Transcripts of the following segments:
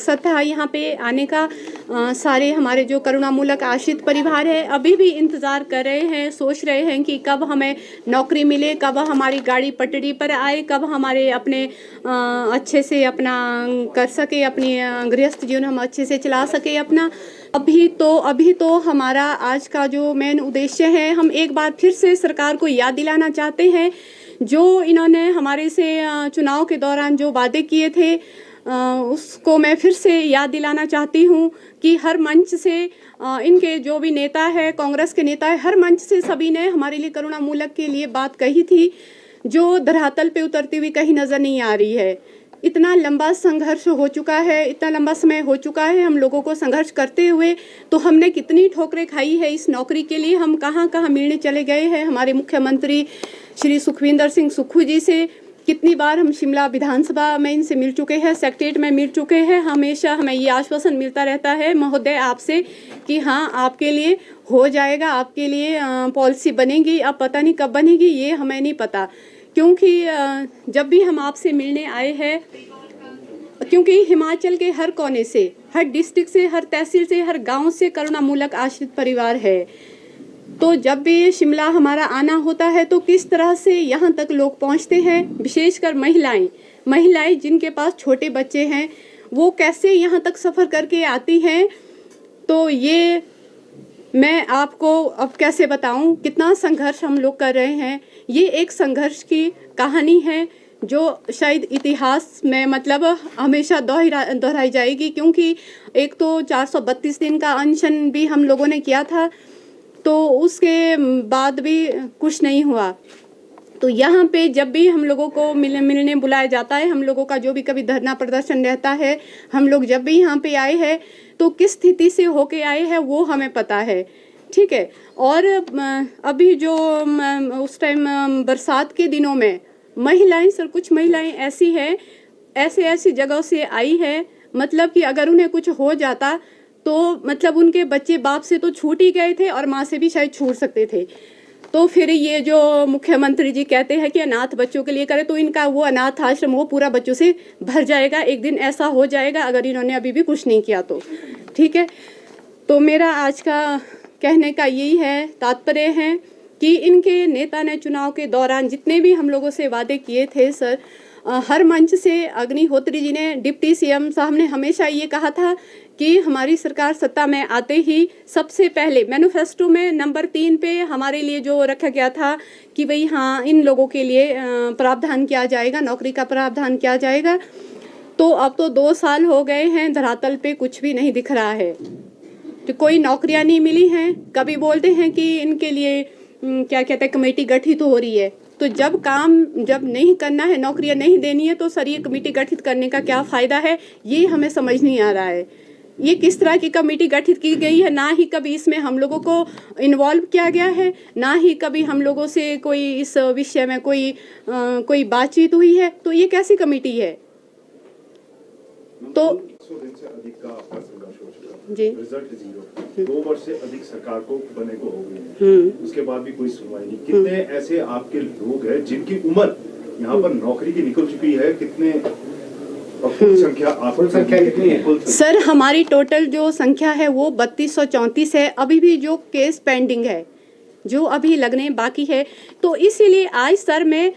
मकसद था यहाँ पे आने का। सारे हमारे जो करुणामूलक आश्रित परिवार है अभी भी इंतज़ार कर रहे हैं, सोच रहे हैं कि कब हमें नौकरी मिले, कब हमारी गाड़ी पटरी पर आए, कब हमारे अपने अच्छे से अपना कर सके, अपनी गृहस्थ जीवन हम अच्छे से चला सके अपना। अभी तो हमारा आज का जो मेन उद्देश्य है, हम एक बार फिर से सरकार को याद दिलाना चाहते हैं जो इन्होंने हमारे से चुनाव के दौरान जो वादे किए थे उसको मैं फिर से याद दिलाना चाहती हूँ कि हर मंच से इनके जो भी नेता है, कांग्रेस के नेता है, हर मंच से सभी ने हमारे लिए करुणामूलक के लिए बात कही थी जो धरातल पे उतरती हुई कहीं नज़र नहीं आ रही है। इतना लंबा संघर्ष हो चुका है, इतना लंबा समय हो चुका है हम लोगों को संघर्ष करते हुए, तो हमने कितनी ठोकरें खाई है इस नौकरी के लिए। हम कहाँ कहाँ मिलने चले गए हैं हमारे मुख्यमंत्री श्री सुखविंदर सिंह सुक्खू जी से, कितनी बार हम शिमला विधानसभा में इनसे मिल चुके हैं, सेक्रेटरीट में मिल चुके हैं। हमेशा हमें ये आश्वासन मिलता रहता है महोदय आपसे कि हाँ आपके लिए हो जाएगा, आपके लिए पॉलिसी बनेगी। अब पता नहीं कब बनेगी, ये हमें नहीं पता, क्योंकि जब भी हम आपसे मिलने आए हैं, क्योंकि हिमाचल के हर कोने से, हर डिस्ट्रिक्ट से, हर तहसील से, हर गांव से करुणामूलक आश्रित परिवार है, तो जब भी शिमला हमारा आना होता है तो किस तरह से यहाँ तक लोग पहुँचते हैं, विशेषकर महिलाएं जिनके पास छोटे बच्चे हैं, वो कैसे यहाँ तक सफ़र करके आती हैं। तो ये मैं आपको अब कैसे बताऊं कितना संघर्ष हम लोग कर रहे हैं। ये एक संघर्ष की कहानी है जो शायद इतिहास में मतलब हमेशा दोहराई जाएगी, क्योंकि एक तो 432 दिन का अनशन भी हम लोगों ने किया था, तो उसके बाद भी कुछ नहीं हुआ। तो यहाँ पे जब भी हम लोगों को मिलने बुलाया जाता है, हम लोगों का जो भी कभी धरना प्रदर्शन रहता है, हम लोग जब भी यहाँ पे आए हैं तो किस स्थिति से होके आए हैं वो हमें पता है, ठीक है। और अभी जो उस टाइम बरसात के दिनों में महिलाएं, सर कुछ महिलाएं ऐसी हैं, ऐसी जगह से आई है, मतलब कि अगर उन्हें कुछ हो जाता तो मतलब उनके बच्चे बाप से तो छूट ही गए थे और माँ से भी शायद छूट सकते थे। तो फिर ये जो मुख्यमंत्री जी कहते हैं कि अनाथ बच्चों के लिए करें, तो इनका वो अनाथ आश्रम वो पूरा बच्चों से भर जाएगा। एक दिन ऐसा हो जाएगा अगर इन्होंने अभी भी कुछ नहीं किया तो, ठीक है। तो मेरा आज का कहने का यही है, तात्पर्य है कि इनके नेता ने चुनाव के दौरान जितने भी हम लोगों से वादे किए थे सर, हर मंच से अग्निहोत्री जी ने, डिप्टी सीएम साहब ने हमेशा ये कहा था कि हमारी सरकार सत्ता में आते ही सबसे पहले मैनिफेस्टो में नंबर 3 पे हमारे लिए जो रखा गया था कि भाई हाँ इन लोगों के लिए प्रावधान किया जाएगा, नौकरी का प्रावधान किया जाएगा। तो अब तो 2 साल हो गए हैं, धरातल पे कुछ भी नहीं दिख रहा है, तो कोई नौकरियां नहीं मिली हैं। कभी बोलते हैं कि इनके लिए क्या कहते हैं कमेटी गठित हो रही है, तो जब नहीं करना है, नौकरियां नहीं देनी है, तो सर ये कमेटी गठित करने का क्या फ़ायदा है, ये हमें समझ नहीं आ रहा है। ये किस तरह की कमेटी गठित की गई है, ना ही कभी इसमें हम लोगों को इन्वॉल्व किया गया है, ना ही कभी हम लोगों से कोई इस विषय में कोई बातचीत हुई है, तो ये कैसी कमेटी है। तो जी रिजल्ट 0, 2 वर्ष से अधिक सरकार को बने को हो गई है, उसके बाद भी कोई सुनवाई नहीं। कितने ऐसे आपके लोग हैं जिनकी उम्र यहाँ पर नौकरी की निकल चुकी है, कितने संख्या कितनी है? सर हमारी टोटल जो संख्या है वो 3234 है। अभी भी जो केस पेंडिंग है, जो अभी लगने बाकी है, तो इसीलिए आज सर मैं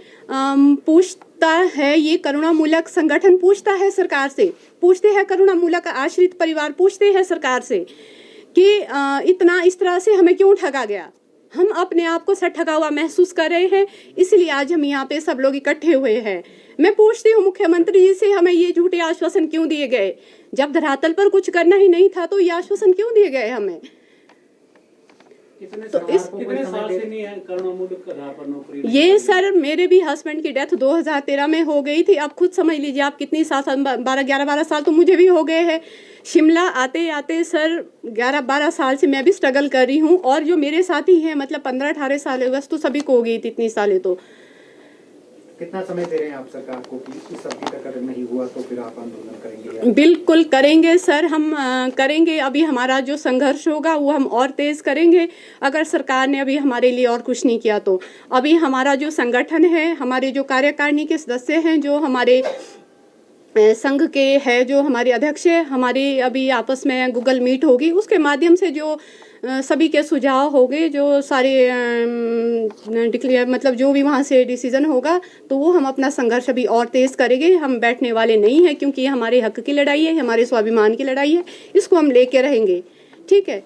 पूछता है, ये करुणामूलक संगठन पूछता है सरकार से, पूछते हैं करुणामूलक आश्रित परिवार पूछते हैं सरकार से कि इतना इस तरह से हमें क्यों ठगा गया। हम अपने आप को सर ठगा हुआ महसूस कर रहे हैं, इसलिए आज हम यहाँ पे सब लोग इकट्ठे हुए हैं। मैं पूछती हूँ मुख्यमंत्री जी से, हमें ये झूठे आश्वासन क्यों दिए गए, जब धरातल पर कुछ करना ही नहीं था तो ये आश्वासन क्यों दिए गए हमें। तो कितने साल से नहीं है करुणामूलक आधार पर नौकरी? ये सर मेरे भी हस्बैंड की डेथ 2013 में हो गई थी। अब खुद समझ लीजिए आप कितनी साल, 11-12 साल तो मुझे भी हो गए हैं। शिमला आते आते सर 11-12 साल से मैं भी स्ट्रगल कर रही हूँ, और जो मेरे साथी हैं मतलब 15-18 साल बस, तो सभी को हो गई थी इतनी सालें। तो कितना समय दे रहे हैं आप सरकार को कि इस अवधि तक अगर नहीं हुआ तो फिर आप आंदोलन करेंगे? बिल्कुल करेंगे सर, हम करेंगे। अभी हमारा जो संघर्ष होगा वो हम और तेज करेंगे, अगर सरकार ने अभी हमारे लिए और कुछ नहीं किया तो। अभी हमारा जो संगठन है, हमारे जो कार्यकारिणी के सदस्य हैं, जो हमारे संघ के है जो हमारे अध्यक्ष है, हमारी अभी आपस में गूगल मीट होगी, उसके माध्यम से जो सभी के सुझाव होंगे, जो सारे डिक्लेयर मतलब जो भी वहाँ से डिसीजन होगा, तो वो हम अपना संघर्ष अभी और तेज़ करेंगे। हम बैठने वाले नहीं हैं, क्योंकि ये हमारे हक की लड़ाई है, हमारे स्वाभिमान की लड़ाई है, इसको हम लेके रहेंगे। ठीक है।